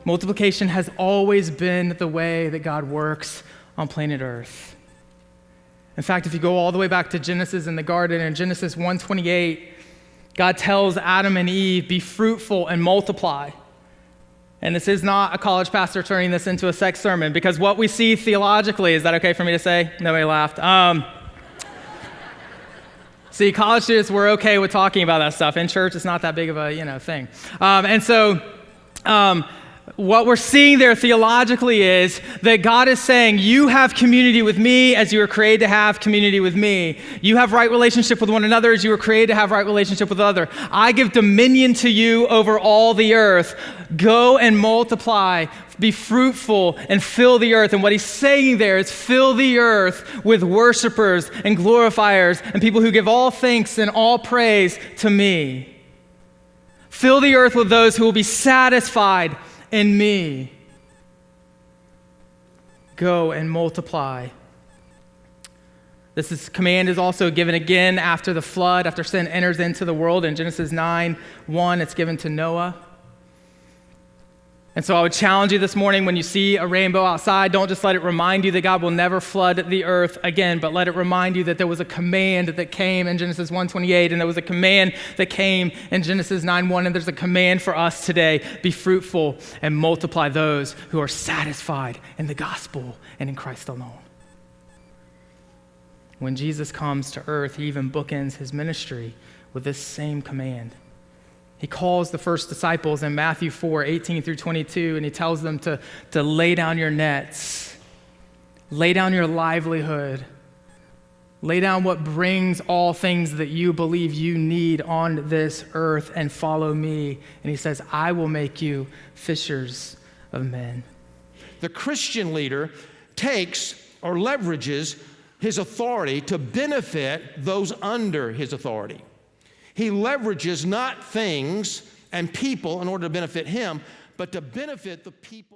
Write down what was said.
Multiplication has always been the way that God works on planet Earth. In fact, if you go all the way back to Genesis in the garden, in Genesis 1:28, God tells Adam and Eve, be fruitful and multiply. And this is not a college pastor turning this into a sex sermon, because what we see theologically, is that okay for me to say? Nobody laughed. See, college students, we're okay with talking about that stuff. In church, it's not that big of a thing. What we're seeing there theologically is that God is saying, you have community with me as you were created to have community with me. You have right relationship with one another as you were created to have right relationship with other. I give dominion to you over all the earth. Go and multiply, be fruitful, and fill the earth. And what he's saying there is fill the earth with worshipers and glorifiers and people who give all thanks and all praise to me. Fill the earth with those who will be satisfied in me. Go and multiply. This command is also given again after the flood, after sin enters into the world. In Genesis 9:1, it's given to Noah. And so I would challenge you this morning, when you see a rainbow outside, don't just let it remind you that God will never flood the earth again, but let it remind you that there was a command that came in Genesis 1:28, and there was a command that came in Genesis 9:1, and there's a command for us today: be fruitful and multiply those who are satisfied in the gospel and in Christ alone. When Jesus comes to earth, he even bookends his ministry with this same command. He calls the first disciples in Matthew 4:18-22, and he tells them to lay down your nets, lay down your livelihood, lay down what brings all things that you believe you need on this earth, and follow me. And he says, I will make you fishers of men. The Christian leader takes or leverages his authority to benefit those under his authority. He leverages not things and people in order to benefit him, but to benefit the people.